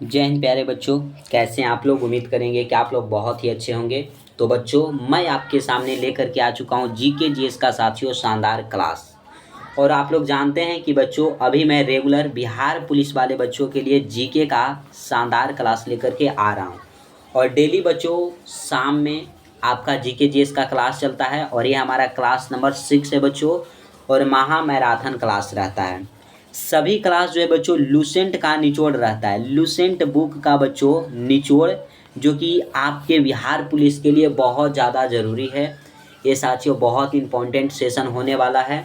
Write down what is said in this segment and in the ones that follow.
जय हिंद प्यारे बच्चों, कैसे हैं आप लोग। उम्मीद करेंगे कि आप लोग बहुत ही अच्छे होंगे। तो बच्चों, मैं आपके सामने लेकर के आ चुका हूं जीके जीएस का साथियों शानदार क्लास। और आप लोग जानते हैं कि बच्चों, अभी मैं रेगुलर बिहार पुलिस वाले बच्चों के लिए जीके का शानदार क्लास लेकर के आ रहा हूं। और डेली बच्चों शाम में आपका जीके जीएस का क्लास चलता है और ये हमारा क्लास नंबर 6 है बच्चों। और महा मैराथन क्लास रहता है। सभी क्लास जो है बच्चों लूसेंट का निचोड़ रहता है, लूसेंट बुक का बच्चों निचोड़, जो कि आपके बिहार पुलिस के लिए बहुत ज़्यादा ज़रूरी है। ये साथियों बहुत इम्पोर्टेंट सेशन होने वाला है।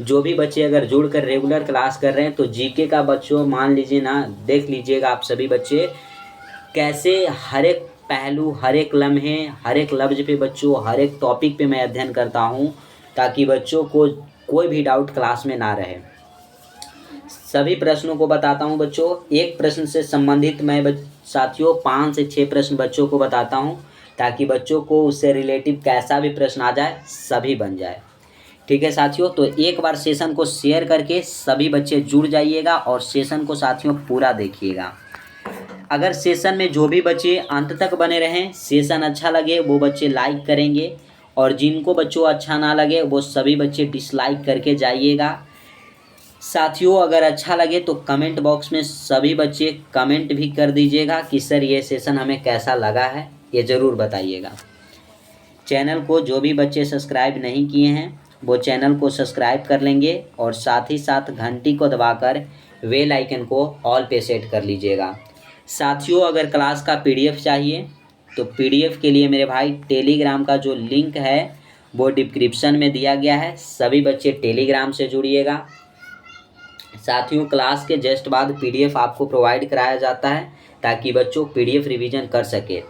जो भी बच्चे अगर जुड़कर रेगुलर क्लास कर रहे हैं तो जीके का बच्चों मान लीजिए ना, देख लीजिएगा आप सभी बच्चे कैसे हर एक पहलू, हर एक लम्हे, हर एक लफ्ज़ पे बच्चों, हर एक टॉपिक पे मैं अध्ययन करता हूँ, ताकि बच्चों को कोई भी डाउट क्लास में ना रहे। सभी प्रश्नों को बताता हूं बच्चों। एक प्रश्न से संबंधित मैं साथियों 5 से 6 प्रश्न बच्चों को बताता हूं, ताकि बच्चों को उससे रिलेटिव कैसा भी प्रश्न आ जाए सभी बन जाए। ठीक है साथियों, तो एक बार सेशन को शेयर करके सभी बच्चे जुड़ जाइएगा और सेशन को साथियों पूरा देखिएगा। अगर सेशन में जो भी बच्चे अंत तक बने रहें, सेशन अच्छा लगे वो बच्चे लाइक करेंगे, और जिनको बच्चों अच्छा ना लगे वो सभी बच्चे डिसलाइक करके जाइएगा। साथियों अगर अच्छा लगे तो कमेंट बॉक्स में सभी बच्चे कमेंट भी कर दीजिएगा कि सर ये सेशन हमें कैसा लगा है, ये ज़रूर बताइएगा। चैनल को जो भी बच्चे सब्सक्राइब नहीं किए हैं वो चैनल को सब्सक्राइब कर लेंगे, और साथ ही साथ घंटी को दबाकर बेल आइकन को ऑल पे सेट कर लीजिएगा। साथियों अगर क्लास का पीडीएफ चाहिए तो पीडीएफ के लिए मेरे भाई टेलीग्राम का जो लिंक है वो डिस्क्रिप्शन में दिया गया है। सभी बच्चे टेलीग्राम से जुड़िएगा। साथियों क्लास के जस्ट बाद पीडीएफ आपको प्रोवाइड कराया जाता है, ताकि बच्चों पीडीएफ रिवीजन कर सके।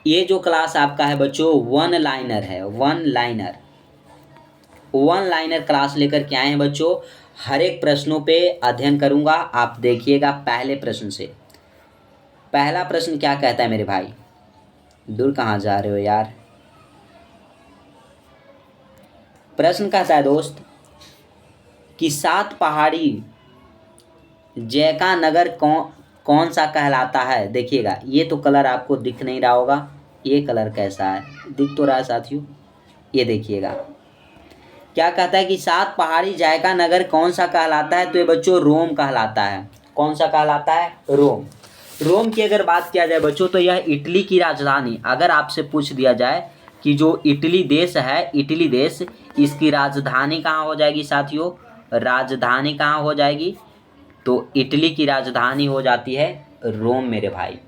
ये जो क्लास आपका है बच्चों वन लाइनर है, वन लाइनर क्लास लेकर के आए हैं बच्चों। हर एक प्रश्नों पे अध्ययन करूंगा, आप देखिएगा। पहले प्रश्न से पहला प्रश्न क्या कहता है मेरे भाई, दूर कहाँ जा रहे हो यार। प्रश्न कहता है दोस्त कि 7 पहाड़ी जैका नगर कौन सा कहलाता है। देखिएगा, ये तो कलर आपको दिख नहीं रहा होगा, ये कलर कैसा है, दिख तो रहा है साथियों। ये देखिएगा क्या कहता है कि 7 पहाड़ी जैका नगर कौन सा कहलाता है। तो ये बच्चों रोम कहलाता है। कौन सा कहलाता है, रोम। रोम की अगर बात किया जाए बच्चों तो यह इटली की राजधानी, अगर आपसे पूछ दिया जाए कि जो इटली देश है, इटली देश, इसकी राजधानी कहाँ हो जाएगी साथियों, राजधानी कहाँ हो जाएगी, तो इटली की राजधानी हो जाती है रोम मेरे भाई।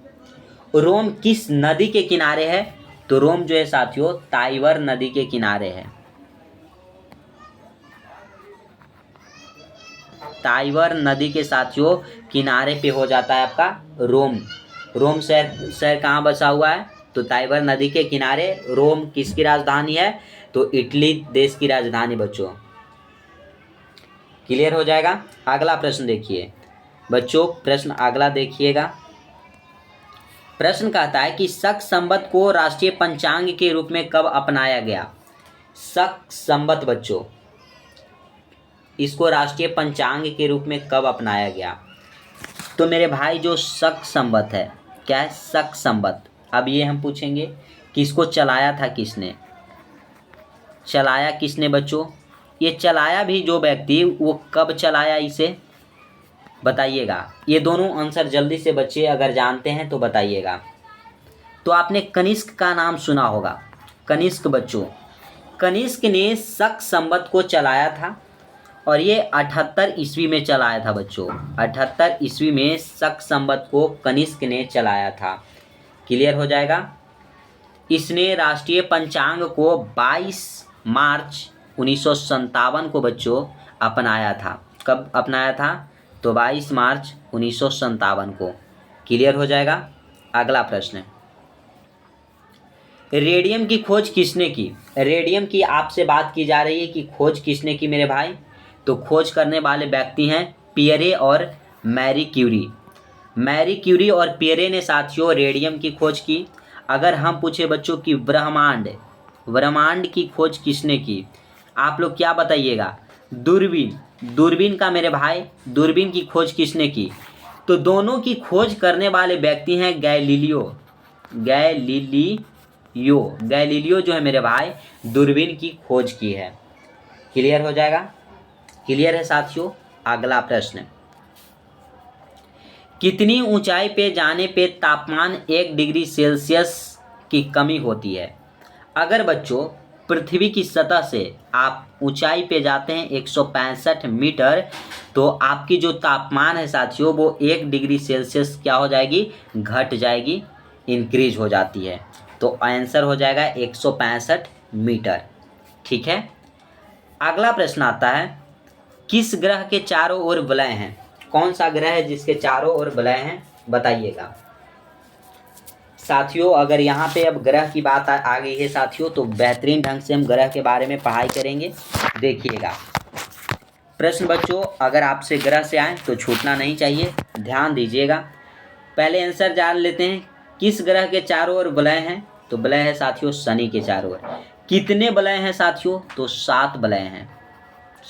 रोम किस नदी के किनारे है, तो रोम जो है साथियों टाइबर नदी के किनारे है। टाइबर नदी के साथियों किनारे पे हो जाता है आपका रोम। रोम शहर कहाँ बसा हुआ है, तो टाइबर नदी के किनारे। रोम किसकी राजधानी है, तो इटली देश की राजधानी बच्चों। क्लियर हो जाएगा। अगला प्रश्न देखिए बच्चों, प्रश्न अगला देखिएगा। प्रश्न कहता है कि शक संवत को राष्ट्रीय पंचांग के रूप में कब अपनाया गया। शक संवत बच्चों, इसको राष्ट्रीय पंचांग के रूप में कब अपनाया गया। तो मेरे भाई जो शक संवत है, क्या है शक संवत, अब ये हम पूछेंगे कि इसको चलाया था किसने, चलाया किसने बच्चों। ये चलाया भी जो व्यक्ति, वो कब चलाया इसे बताइएगा। ये दोनों आंसर जल्दी से बच्चे अगर जानते हैं तो बताइएगा। तो आपने कनिष्क का नाम सुना होगा, कनिष्क बच्चों। कनिष्क ने शक संवत को चलाया था, और ये 78 ईस्वी में चलाया था बच्चों। 78 ईस्वी में शक संवत को कनिष्क ने चलाया था। क्लियर हो जाएगा। इसने राष्ट्रीय पंचांग को 22 मार्च 1957 को बच्चों अपनाया था। कब अपनाया था, तो 22 मार्च 1957 को। क्लियर हो जाएगा। अगला प्रश्न, रेडियम की खोज किसने की। रेडियम की आपसे बात की जा रही है कि खोज किसने की मेरे भाई, तो खोज करने वाले व्यक्ति हैं पियरे और मैरी क्यूरी। मैरी क्यूरी और पियरे ने साथियों रेडियम की खोज की। अगर हम पूछे बच्चों कि ब्रह्मांड की खोज किसने की, आप लोग क्या बताइएगा। दूरबीन का मेरे भाई, दूरबीन की खोज किसने की, तो दोनों की खोज करने वाले व्यक्ति हैं गैलीलियो। गैलीलियो जो है मेरे भाई दूरबीन की खोज की है। क्लियर हो जाएगा? क्लियर है साथियों? अगला प्रश्न, कितनी ऊंचाई पे जाने पे तापमान 1 डिग्री सेल्सियस की कमी होती है? अगर बच्चों पृथ्वी की सतह से आप ऊंचाई पे जाते हैं 165 मीटर, तो आपकी जो तापमान है साथियों वो 1 डिग्री सेल्सियस क्या हो जाएगी? घट जाएगी, इंक्रीज हो जाती है। तो आंसर हो जाएगा 165 मीटर। ठीक है। अगला प्रश्न आता है, किस ग्रह के चारों ओर वलय हैं? कौन सा ग्रह है जिसके चारों ओर वलय हैं? बताइएगा साथियों। अगर यहाँ पे अब ग्रह की बात आ गई है साथियों, तो बेहतरीन ढंग से हम ग्रह के बारे में पढ़ाई करेंगे। देखिएगा प्रश्न बच्चों, अगर आपसे ग्रह से आए तो छूटना नहीं चाहिए, ध्यान दीजिएगा। पहले आंसर जान लेते हैं, किस ग्रह के चारों ओर वलय हैं? तो वलय है साथियों शनि के चारों ओर। कितने वलय हैं साथियों? तो 7 वलय हैं।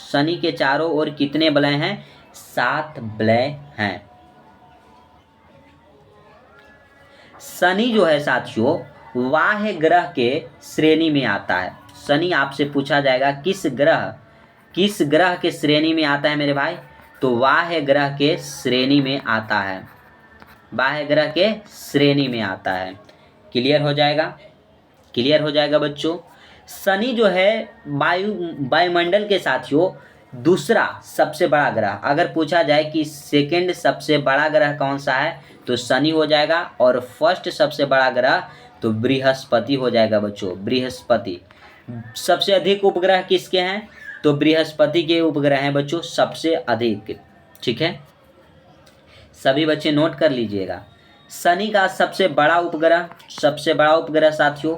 शनि के चारों ओर कितने वलय हैं? 7 वलय हैं। शनि जो है साथियों वाह्य ग्रह के श्रेणी में आता है। शनि आपसे पूछा जाएगा किस ग्रह के श्रेणी में आता है मेरे भाई? तो वाह्य ग्रह के श्रेणी में आता है। वाह्य ग्रह के श्रेणी में आता है। क्लियर हो जाएगा? क्लियर हो जाएगा बच्चों। शनि जो है वायुमंडल के साथियों दूसरा सबसे बड़ा ग्रह। अगर पूछा जाए कि सेकंड सबसे बड़ा ग्रह कौन सा है, तो शनि हो जाएगा। और फर्स्ट सबसे बड़ा ग्रह तो बृहस्पति हो जाएगा बच्चों, बृहस्पति। सबसे अधिक उपग्रह किसके हैं? तो बृहस्पति के उपग्रह हैं बच्चों सबसे अधिक। ठीक है, सभी बच्चे नोट कर लीजिएगा। शनि का सबसे बड़ा उपग्रह साथियों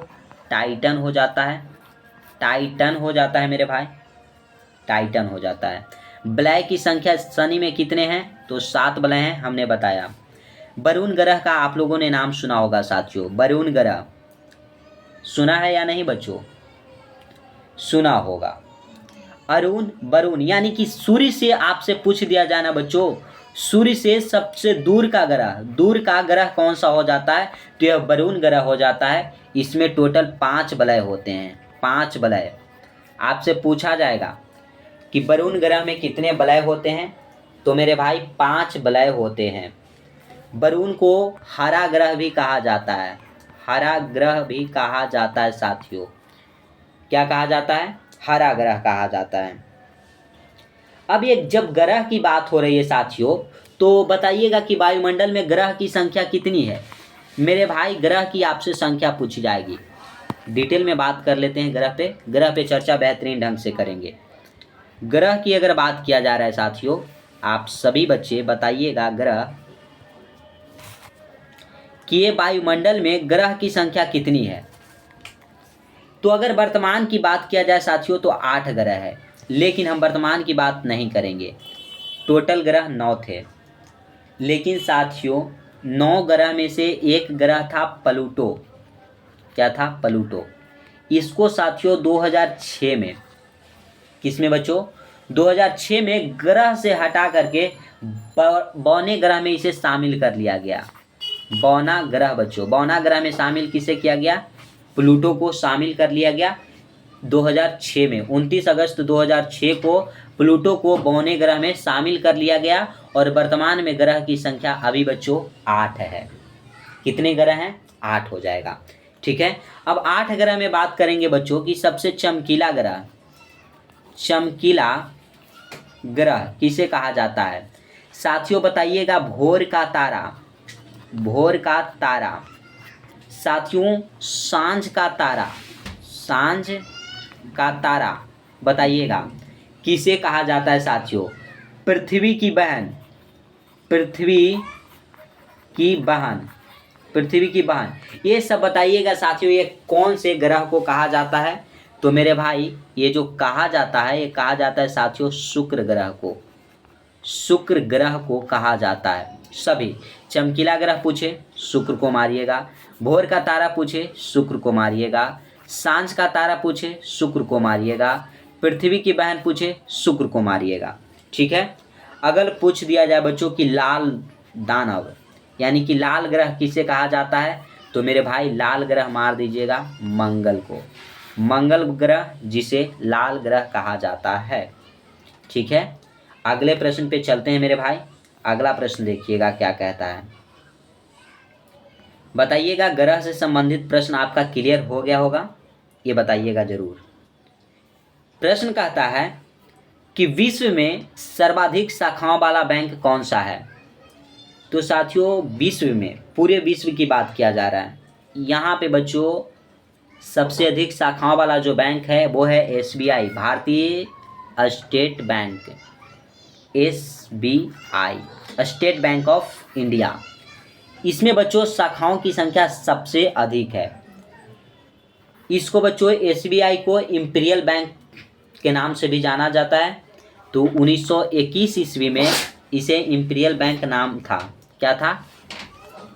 टाइटन हो जाता है। टाइटन हो जाता है मेरे भाई, टाइटन हो जाता है। वलय की संख्या शनि में कितने हैं? तो 7 वलय हैं, हमने बताया। वरुण ग्रह का आप लोगों ने नाम सुना होगा साथियों। वरुण ग्रह सुना है या नहीं बच्चों? सुना होगा। वरुण यानी कि सूर्य से आपसे पूछ दिया जाए ना बच्चों, सूर्य से सबसे दूर का ग्रह कौन सा हो जाता है? तो यह वरुण ग्रह हो जाता है। इसमें टोटल 5 वलय होते हैं, 5 वलय। आपसे पूछा जाएगा कि वरुण ग्रह में कितने वलय होते हैं? तो मेरे भाई 5 वलय होते हैं। वरुण को हरा ग्रह भी कहा जाता है, हरा ग्रह भी कहा जाता है साथियों। क्या कहा जाता है? हरा ग्रह कहा जाता है। अब ये जब ग्रह की बात हो रही है साथियों, तो बताइएगा कि वायुमंडल में ग्रह की संख्या कितनी है? मेरे भाई ग्रह की आपसे संख्या पूछी जाएगी। डिटेल में बात कर लेते हैं ग्रह पे चर्चा बेहतरीन ढंग से करेंगे। ग्रह की अगर बात किया जा रहा है साथियों, आप सभी बच्चे बताइएगा ग्रह कि ये वायुमंडल में ग्रह की संख्या कितनी है? तो अगर वर्तमान की बात किया जाए साथियों तो 8 ग्रह है, लेकिन हम वर्तमान की बात नहीं करेंगे। टोटल ग्रह 9 थे, लेकिन साथियों 9 ग्रह में से एक ग्रह था प्लूटो। क्या था? प्लूटो। इसको साथियों 2006 में, किसमें बच्चों? 2006 में ग्रह से हटा करके बौने ग्रह में इसे शामिल कर लिया गया। बौना ग्रह बच्चों, बौना ग्रह में शामिल किसे किया गया? प्लूटो को शामिल कर लिया गया 2006 में। 29 अगस्त 2006 को प्लूटो को बौने ग्रह में शामिल कर लिया गया। और वर्तमान में ग्रह की संख्या अभी बच्चों 8 है। कितने ग्रह हैं? 8 हो जाएगा। ठीक है, अब 8 ग्रह में बात करेंगे बच्चों की सबसे चमकीला ग्रह किसे कहा जाता है? साथियों बताइएगा। भोर का तारा साथियों, सांझ का तारा बताइएगा किसे कहा जाता है साथियों? पृथ्वी की बहन। ये सब बताइएगा साथियों, ये कौन से ग्रह को कहा जाता है? तो मेरे भाई ये जो कहा जाता है, ये कहा जाता है साथियों शुक्र ग्रह को कहा जाता है। सभी चमकीला ग्रह पूछे शुक्र को मारिएगा, भोर का तारा पूछे शुक्र को मारिएगा, सांझ का तारा पूछे शुक्र को मारिएगा, पृथ्वी की बहन पूछे शुक्र को मारिएगा। ठीक है, अगर पूछ दिया जाए बच्चों कि दानव। यानी कि लाल ग्रह किसे कहा जाता है? तो मेरे भाई लाल ग्रह मार दीजिएगा मंगल को, मंगल ग्रह जिसे लाल ग्रह कहा जाता है। ठीक है, अगले प्रश्न पे चलते हैं मेरे भाई। अगला प्रश्न देखिएगा क्या कहता है, बताइएगा। ग्रह से संबंधित प्रश्न आपका क्लियर हो गया होगा, ये बताइएगा जरूर। प्रश्न कहता है कि विश्व में सर्वाधिक शाखाओं वाला बैंक कौन सा है? तो साथियों विश्व में, पूरे विश्व की बात किया जा रहा है। यहाँ पे बच्चों सबसे अधिक शाखाओं वाला जो बैंक है वो है एसबीआई, भारतीय state bank, SBI, state bank of India. इसमें बच्चों शाखाओं की संख्या सबसे अधिक है। इसको बच्चों एसबीआई को इंपीरियल बैंक के नाम से भी जाना जाता है। तो 1921 ईस्वी में इसे इंपीरियल बैंक नाम था। क्या था?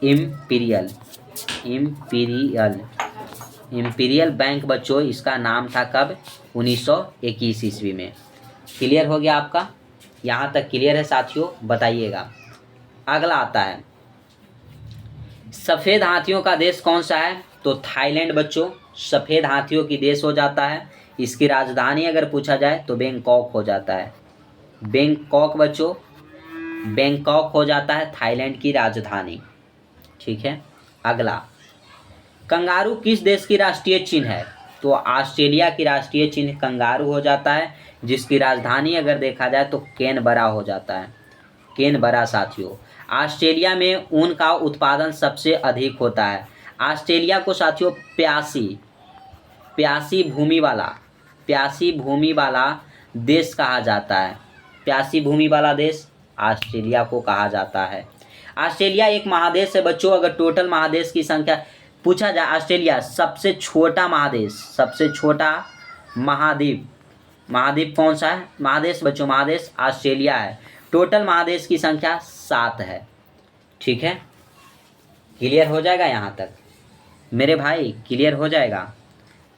इंपीरियल, इंपीरियल, इंपीरियल बैंक बच्चों इसका नाम था। कब? 1921 ईस्वी में। क्लियर हो गया आपका? यहाँ तक क्लियर है साथियों? बताइएगा। अगला आता है, सफ़ेद हाथियों का देश कौन सा है? तो थाईलैंड बच्चों सफ़ेद हाथियों की देश हो जाता है। इसकी राजधानी अगर पूछा जाए तो बैंकॉक हो जाता है। बैंकॉक बच्चों, बैंकॉक हो जाता है थाईलैंड की राजधानी। ठीक है, अगला, कंगारू किस देश की राष्ट्रीय चिन्ह है? तो ऑस्ट्रेलिया की राष्ट्रीय चिन्ह कंगारू हो जाता है, जिसकी राजधानी अगर देखा जाए तो कैनबरा हो जाता है। कैनबरा साथियों। ऑस्ट्रेलिया में ऊन का उत्पादन सबसे अधिक होता है। ऑस्ट्रेलिया को साथियों प्यासी भूमि वाला देश कहा जाता है। प्यासी भूमि वाला देश ऑस्ट्रेलिया को कहा जाता है। ऑस्ट्रेलिया एक महादेश है बच्चों। अगर टोटल महादेश की संख्या पूछा जाए, ऑस्ट्रेलिया सबसे छोटा महादेश, सबसे छोटा महाद्वीप कौन सा है? महादेश बच्चों, महादेश ऑस्ट्रेलिया है। टोटल महादेश की संख्या 7 है। ठीक है, क्लियर हो जाएगा यहाँ तक मेरे भाई? क्लियर हो जाएगा।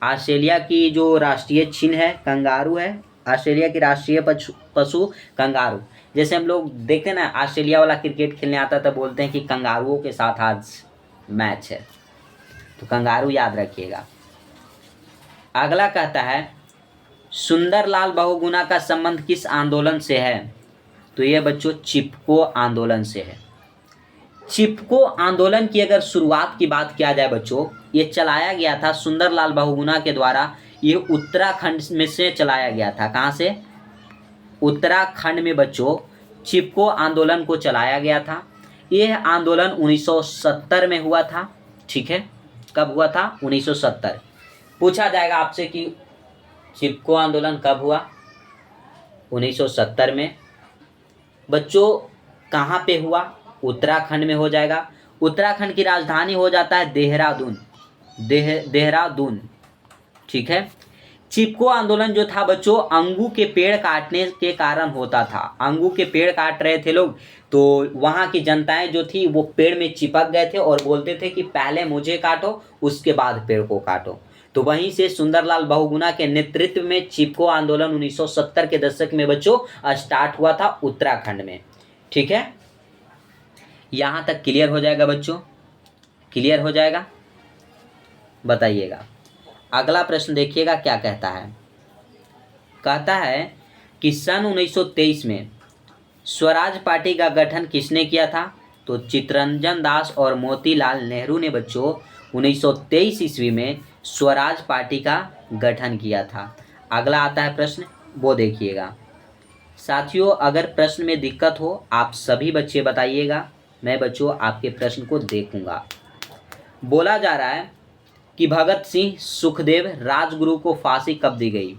ऑस्ट्रेलिया की जो राष्ट्रीय चिन्ह है कंगारू है। ऑस्ट्रेलिया की राष्ट्रीय पशु कंगारू। जैसे हम लोग देखते हैं ना, ऑस्ट्रेलिया वाला क्रिकेट खेलने आता था, बोलते हैं कि कंगारुओं के साथ आज मैच है, तो कंगारू याद रखिएगा। अगला कहता है, सुंदरलाल बहुगुणा का संबंध किस आंदोलन से है? तो ये बच्चों चिपको आंदोलन से है। चिपको आंदोलन की अगर शुरुआत की बात किया जाए बच्चों, ये चलाया गया था सुंदरलाल बहुगुणा के द्वारा। ये उत्तराखंड में से चलाया गया था। कहाँ से? उत्तराखंड में बच्चों चिपको आंदोलन को चलाया गया था। यह आंदोलन 1970 में हुआ था। ठीक है, कब हुआ था? 1970। पूछा जाएगा आपसे कि चिपको आंदोलन कब हुआ? 1970 में। बच्चों कहाँ पे हुआ? उत्तराखंड में हो जाएगा। उत्तराखंड की राजधानी हो जाता है देहरादून, देहरादून। ठीक है, चिपको आंदोलन जो था बच्चों अंगू के पेड़ काटने के कारण होता था। अंगू के पेड़ काट रहे थे लोग, तो वहाँ की जनताएं जो थी वो पेड़ में चिपक गए थे और बोलते थे कि पहले मुझे काटो उसके बाद पेड़ को काटो। तो वहीं से सुंदरलाल बहुगुणा के नेतृत्व में चिपको आंदोलन 1970 के दशक में बच्चों स्टार्ट हुआ था उत्तराखंड में। ठीक है, यहाँ तक क्लियर हो जाएगा बच्चों? क्लियर हो जाएगा? बताइएगा। अगला प्रश्न देखिएगा क्या कहता है। कहता है कि सन 1923 में स्वराज पार्टी का गठन किसने किया था? तो चित्तरंजन दास और मोतीलाल नेहरू ने बच्चों 1923 ईस्वी में स्वराज पार्टी का गठन किया था। अगला आता है प्रश्न, वो देखिएगा साथियों। अगर प्रश्न में दिक्कत हो आप सभी बच्चे बताइएगा, मैं बच्चों आपके प्रश्न को देखूंगा। बोला जा रहा है कि भगत सिंह, सुखदेव, राजगुरु को फांसी कब दी गई?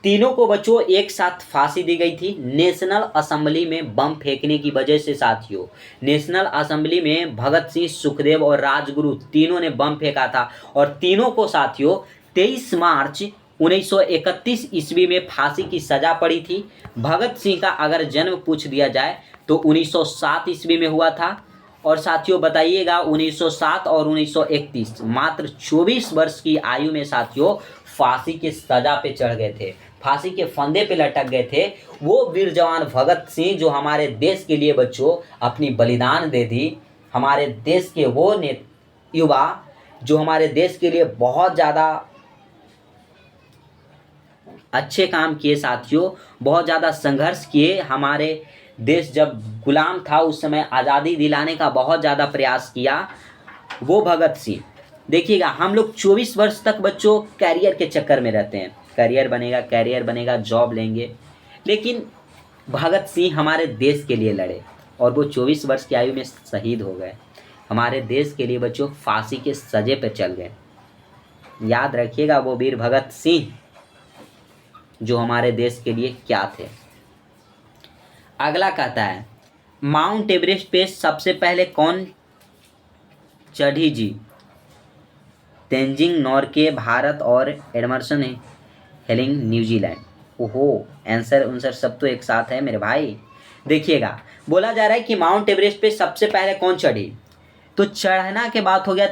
तीनों को बच्चों एक साथ फांसी दी गई थी नेशनल असेंबली में बम फेंकने की वजह से। साथियों नेशनल असेंबली में भगत सिंह, सुखदेव और राजगुरु तीनों ने बम फेंका था और तीनों को साथियों 23 मार्च 1931 ईस्वी में फांसी की सजा पड़ी थी। भगत सिंह का अगर जन्म पूछ दिया जाए तो 1907 ईस्वी में हुआ था। और साथियों बताइएगा 1907 और 1931 मात्र 24 वर्ष की आयु में साथियों फांसी की सजा पे चढ़ गए थे। फांसी के फंदे पे लटक गए थे, वो वीर जवान भगत सिंह जो हमारे देश के लिए बच्चों अपनी बलिदान दे दी, हमारे देश के वो युवा जो हमारे देश के लिए बहुत ज़्यादा अच्छे काम किए साथियों, बहुत ज़्यादा संघर्ष किए। हमारे देश जब गुलाम था उस समय आज़ादी दिलाने का बहुत ज़्यादा प्रयास किया, वो भगत सिंह। देखिएगा, हम लोग 24 वर्ष तक बच्चों कैरियर के चक्कर में रहते हैं, कैरियर बनेगा, जॉब लेंगे, लेकिन भगत सिंह हमारे देश के लिए लड़े और वो 24 वर्ष की आयु में शहीद हो गए। हमारे देश के लिए बच्चों फांसी के सजे पर चल गए। याद रखिएगा वो वीर भगत सिंह जो हमारे देश के लिए क्या थे। अगला कहता है, माउंट एवरेस्ट पे सबसे पहले कौन चढ़ी जी? तेंजिंग नोर्गे भारत और एडमर्सन हेलिंग न्यूजीलैंड। ओहो, आंसर सब तो एक साथ है मेरे भाई। देखिएगा, बोला जा रहा है कि माउंट एवरेस्ट पे सबसे पहले कौन चढ़ी, तो चढ़ना के बात हो गया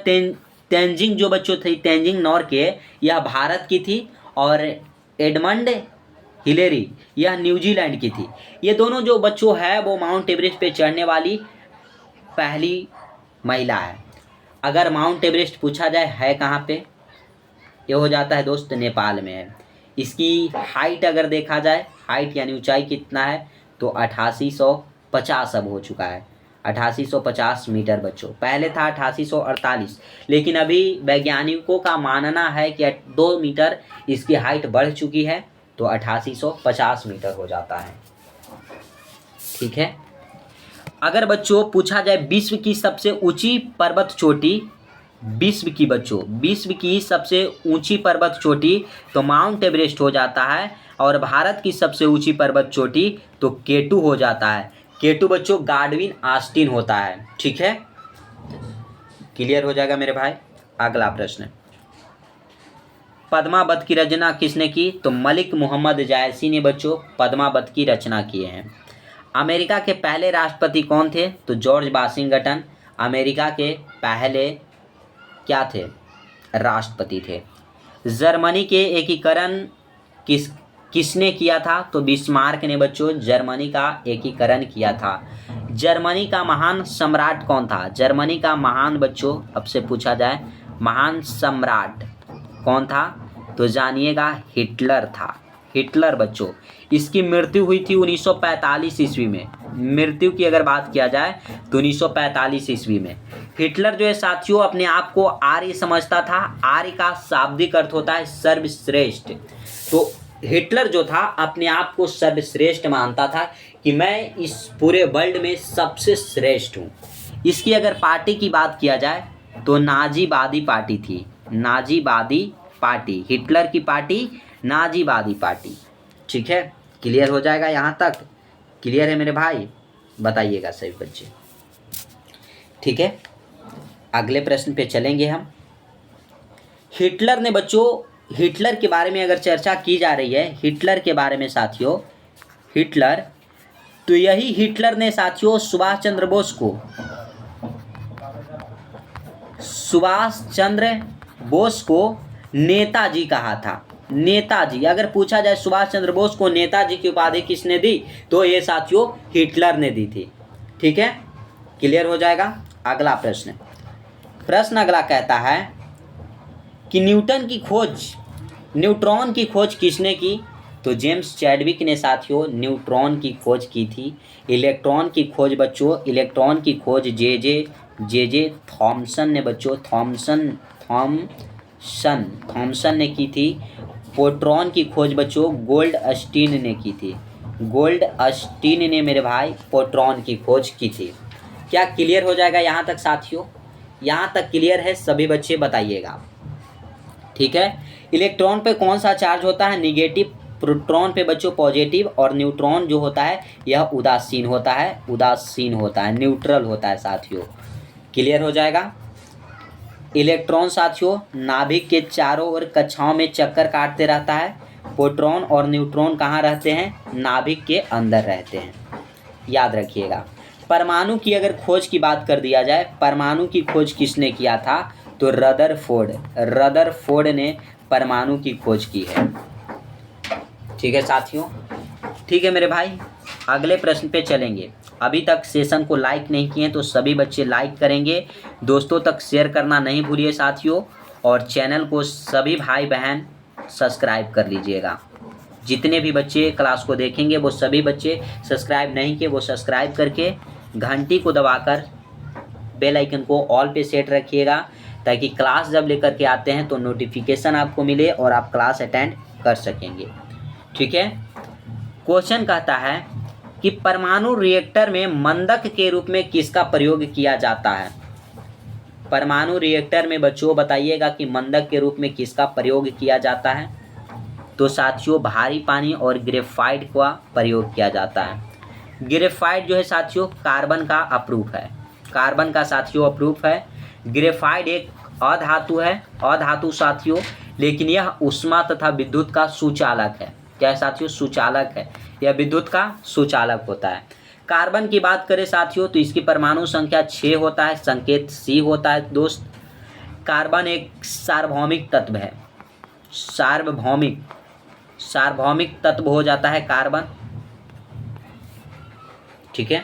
तेंजिंग जो बच्चों थी, तेंजिंग नोर्गे, यह भारत की थी और एडमंड हिलेरी यह न्यूजीलैंड की थी। ये दोनों जो बच्चों है वो माउंट एवरेस्ट पे चढ़ने वाली पहली महिला है। अगर माउंट एवरेस्ट पूछा जाए है कहाँ पे, ये हो जाता है दोस्त नेपाल में है। इसकी हाइट अगर देखा जाए, हाइट यानी ऊंचाई कितना है, तो 8850 अब हो चुका है, 8850 मीटर बच्चों। पहले था 8848, लेकिन अभी वैज्ञानिकों का मानना है कि 2 मीटर इसकी हाइट बढ़ चुकी है, तो 8850 मीटर हो जाता है। ठीक है। अगर बच्चों पूछा जाए विश्व की सबसे ऊंची पर्वत चोटी, विश्व की सबसे ऊंची पर्वत चोटी, तो माउंट एवरेस्ट हो जाता है। और भारत की सबसे ऊंची पर्वत चोटी तो केटू हो जाता है। केटू बच्चों गाडविन ऑस्टिन होता है। ठीक है, क्लियर हो जाएगा मेरे भाई। अगला प्रश्न, पद्मावत की रचना किसने की? तो मलिक मोहम्मद जायसी ने बच्चों पद्मावत की रचना किए हैं। अमेरिका के पहले राष्ट्रपति कौन थे? तो जॉर्ज वाशिंगटन अमेरिका के पहले क्या थे? राष्ट्रपति थे। जर्मनी के एकीकरण किसने किया था? तो बिस्मार्क ने बच्चों जर्मनी का एकीकरण किया था। जर्मनी का महान सम्राट कौन था? जर्मनी का महान बच्चों, अब से पूछा जाए महान सम्राट कौन था, तो जानिएगा हिटलर था। हिटलर बच्चों, इसकी मृत्यु हुई थी 1945 ईस्वी में। मृत्यु की अगर बात किया जाए तो 1945 ईस्वी में। हिटलर जो है साथियों अपने आप को आर्य समझता था। आर्य का शाब्दिक अर्थ होता है सर्वश्रेष्ठ। तो हिटलर जो था अपने आप को सर्वश्रेष्ठ मानता था कि मैं इस पूरे वर्ल्ड में सबसे श्रेष्ठ हूँ। इसकी अगर पार्टी की बात किया जाए तो नाजीवादी पार्टी थी। नाजीवादी पार्टी, हिटलर की पार्टी नाजीवादी पार्टी। ठीक है, क्लियर हो जाएगा यहाँ तक? क्लियर है मेरे भाई? बताइएगा सभी बच्चे। ठीक है, अगले प्रश्न पे चलेंगे हम। हिटलर ने बच्चों, हिटलर के बारे में अगर चर्चा की जा रही है, हिटलर के बारे में साथियों, हिटलर, तो यही हिटलर ने साथियों सुभाष चंद्र बोस को नेताजी कहा था। नेताजी, अगर पूछा जाए सुभाष चंद्र बोस को नेताजी की उपाधि किसने दी, तो ये साथियों हिटलर ने दी थी। ठीक है, क्लियर हो जाएगा। अगला प्रश्न अगला कहता है कि न्यूट्रॉन की खोज किसने की? तो जेम्स चैडविक ने साथियों न्यूट्रॉन की खोज की थी। इलेक्ट्रॉन की खोज बच्चों, इलेक्ट्रॉन की खोज जे थॉमसन ने बच्चों, थॉमसन ने की थी। प्रोटॉन की खोज बच्चों गोल्ड अस्टीन ने की थी। गोल्ड अस्टीन ने मेरे भाई प्रोटॉन की खोज की थी। क्या क्लियर हो जाएगा यहाँ तक साथियों? यहाँ तक क्लियर है? सभी बच्चे बताइएगा। ठीक है, इलेक्ट्रॉन पे कौन सा चार्ज होता है? निगेटिव। प्रोटॉन पे बच्चों पॉजिटिव। और न्यूट्रॉन जो होता है यह उदासीन होता है, न्यूट्रल होता है साथियों। क्लियर हो जाएगा। इलेक्ट्रॉन साथियों नाभिक के चारों ओर कक्षाओं में चक्कर काटते रहता है। प्रोटॉन और न्यूट्रॉन कहाँ रहते हैं? नाभिक के अंदर रहते हैं, याद रखिएगा। परमाणु की अगर खोज की बात कर दिया जाए, परमाणु की खोज किसने किया था? तो रदरफोर्ड ने परमाणु की खोज की है। ठीक है साथियों, ठीक है मेरे भाई, अगले प्रश्न पे चलेंगे। अभी तक सेशन को लाइक नहीं किए तो सभी बच्चे लाइक करेंगे, दोस्तों तक शेयर करना नहीं भूलिए साथियों, और चैनल को सभी भाई बहन सब्सक्राइब कर लीजिएगा। जितने भी बच्चे क्लास को देखेंगे वो सभी बच्चे सब्सक्राइब नहीं किए वो सब्सक्राइब करके घंटी को दबाकर बेल आइकन को ऑल पे सेट रखिएगा, ताकि क्लास जब लेकर के आते हैं तो नोटिफिकेशन आपको मिले और आप क्लास अटेंड कर सकेंगे। ठीक है, क्वेश्चन कहता है कि परमाणु रिएक्टर में मंदक के रूप में किसका प्रयोग किया जाता है। परमाणु रिएक्टर में बच्चों बताइएगा कि मंदक के रूप में किसका प्रयोग किया जाता है। तो साथियों भारी पानी और ग्रेफाइट का प्रयोग किया जाता है। ग्रेफाइट जो है साथियों कार्बन का अप्रूफ है, कार्बन का साथियों अप्रूफ है। ग्रेफाइट एक अधातु है, अधातु साथियों, लेकिन यह ऊष्मा तथा विद्युत का सुचालक है। क्या है साथियों, सुचालक है, यह विद्युत का सुचालक होता है। कार्बन की बात करें साथियों तो इसकी परमाणु संख्या 6 होता है, संकेत C होता है दोस्त। कार्बन एक सार्वभौमिक तत्व है, सार्वभौमिक तत्व हो जाता है कार्बन। ठीक है,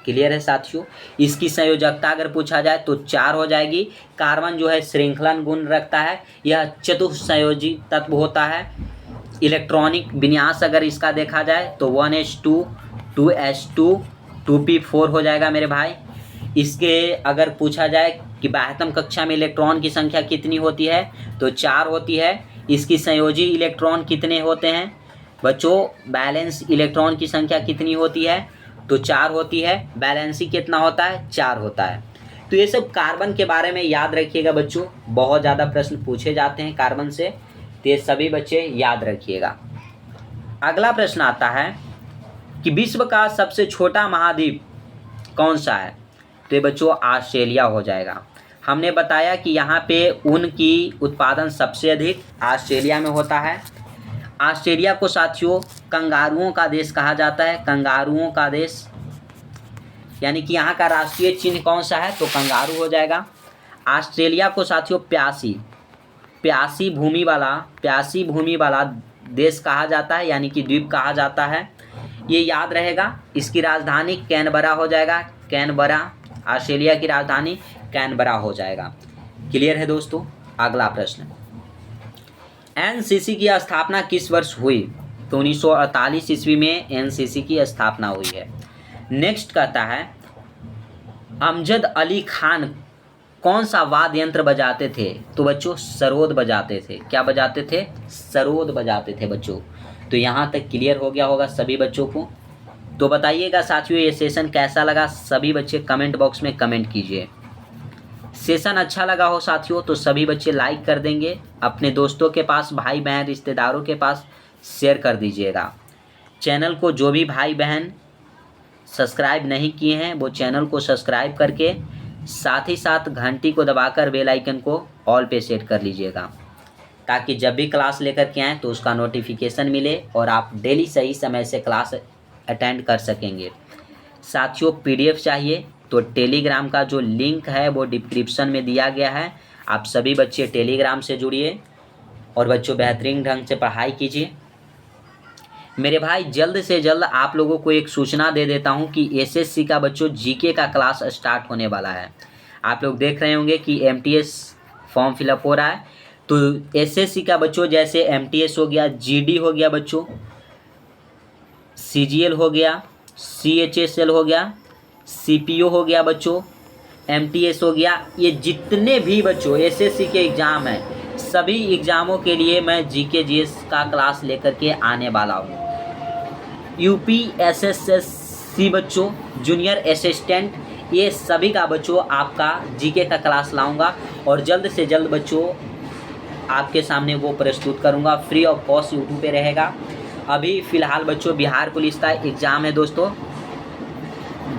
क्लियर है साथियों। इसकी संयोजकता अगर पूछा जाए तो 4 हो जाएगी। कार्बन जो है श्रृंखलन गुण रखता है, यह चतुःसंयोजी तत्व होता है। इलेक्ट्रॉनिक विन्यास अगर इसका देखा जाए तो 1s2 2s2 2p4 हो जाएगा मेरे भाई। इसके अगर पूछा जाए कि बाह्यतम कक्षा में इलेक्ट्रॉन की संख्या कितनी होती है तो 4 होती है। इसकी संयोजी इलेक्ट्रॉन कितने होते हैं बच्चों, बैलेंस इलेक्ट्रॉन की संख्या कितनी होती है तो 4 होती है। बैलेंसी कितना होता है, 4 होता है। तो ये सब कार्बन के बारे में याद रखिएगा बच्चों, बहुत ज़्यादा प्रश्न पूछे जाते हैं कार्बन से, तो ये सभी बच्चे याद रखिएगा। अगला प्रश्न आता है कि विश्व का सबसे छोटा महाद्वीप कौन सा है। तो ये बच्चों ऑस्ट्रेलिया हो जाएगा। हमने बताया कि यहाँ पे ऊन की उत्पादन सबसे अधिक ऑस्ट्रेलिया में होता है। ऑस्ट्रेलिया को साथियों कंगारुओं का देश कहा जाता है, कंगारुओं का देश, यानी कि यहाँ का राष्ट्रीय चिन्ह कौन सा है तो कंगारू हो जाएगा। ऑस्ट्रेलिया को साथियों प्यासी भूमि वाला देश कहा जाता है, यानी कि द्वीप कहा जाता है, ये याद रहेगा। इसकी राजधानी कैनबरा हो जाएगा, कैनबरा, ऑस्ट्रेलिया की राजधानी कैनबरा हो जाएगा। क्लियर है दोस्तों। अगला प्रश्न, एनसीसी की स्थापना किस वर्ष हुई। तो 1948 ईस्वी में एनसीसी की स्थापना हुई है। नेक्स्ट कहता है अमजद अली खान कौन सा वाद्य यंत्र बजाते थे। तो बच्चों सरोद बजाते थे। क्या बजाते थे, सरोद बजाते थे बच्चों। तो यहाँ तक क्लियर हो गया होगा सभी बच्चों को। तो बताइएगा साथियों ये सेशन कैसा लगा, सभी बच्चे कमेंट बॉक्स में कमेंट कीजिए। सेशन अच्छा लगा हो साथियों तो सभी बच्चे लाइक कर देंगे, अपने दोस्तों के पास, भाई बहन रिश्तेदारों के पास शेयर कर दीजिएगा। चैनल को जो भी भाई बहन सब्सक्राइब नहीं किए हैं वो चैनल को सब्सक्राइब करके साथ ही साथ घंटी को दबाकर बेल आइकन को ऑल पे सेट कर लीजिएगा, ताकि जब भी क्लास लेकर के आएँ तो उसका नोटिफिकेशन मिले और आप डेली सही समय से क्लास अटेंड कर सकेंगे। साथियों पीडीएफ चाहिए तो टेलीग्राम का जो लिंक है वो डिस्क्रिप्शन में दिया गया है। आप सभी बच्चे टेलीग्राम से जुड़िए और बच्चों बेहतरीन ढंग से पढ़ाई कीजिए। मेरे भाई जल्द से जल्द आप लोगों को एक सूचना दे देता हूं कि एसएससी का बच्चों जीके का क्लास स्टार्ट होने वाला है। आप लोग देख रहे होंगे कि एमटीएस फॉर्म फिलअप हो रहा है। तो एसएससी का बच्चों जैसे एमटीएस हो गया, जीडी हो गया बच्चों, सीजीएल हो गया, सीएचएसएल हो गया, सीपीओ हो गया बच्चों, एमटीएस हो गया, ये जितने भी बच्चों एसएससी के एग्ज़ाम हैं सभी एग्ज़ामों के लिए मैं जीके जीएस का क्लास लेकर के आने वाला हूँ। यूपी एसएससी बच्चों, जूनियर असिस्टेंट, ये सभी का बच्चों आपका जीके का क्लास लाऊंगा और जल्द से जल्द बच्चों आपके सामने वो प्रस्तुत करूंगा। फ्री ऑफ कॉस्ट यूट्यूब पे रहेगा। अभी फ़िलहाल बच्चों बिहार पुलिस का एग्ज़ाम है दोस्तों,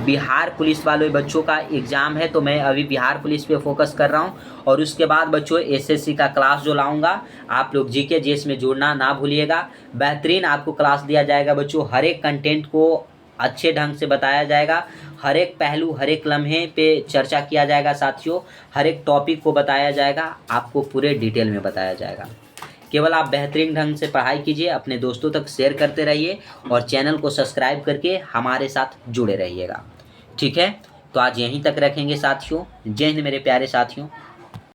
बिहार पुलिस वाले बच्चों का एग्ज़ाम है, तो मैं अभी बिहार पुलिस पे फोकस कर रहा हूँ। और उसके बाद बच्चों एसएससी का क्लास जो लाऊंगा, आप लोग जीके जीएस में जुड़ना ना भूलिएगा। बेहतरीन आपको क्लास दिया जाएगा बच्चों, हर एक कंटेंट को अच्छे ढंग से बताया जाएगा, हर एक पहलू हर एक लम्हे पे चर्चा किया जाएगा साथियों, हर एक टॉपिक को बताया जाएगा, आपको पूरे डिटेल में बताया जाएगा। केवल आप बेहतरीन ढंग से पढ़ाई कीजिए, अपने दोस्तों तक शेयर करते रहिए और चैनल को सब्सक्राइब करके हमारे साथ जुड़े रहिएगा। ठीक है, तो आज यहीं तक रखेंगे साथियों। जय हिंद मेरे प्यारे साथियों।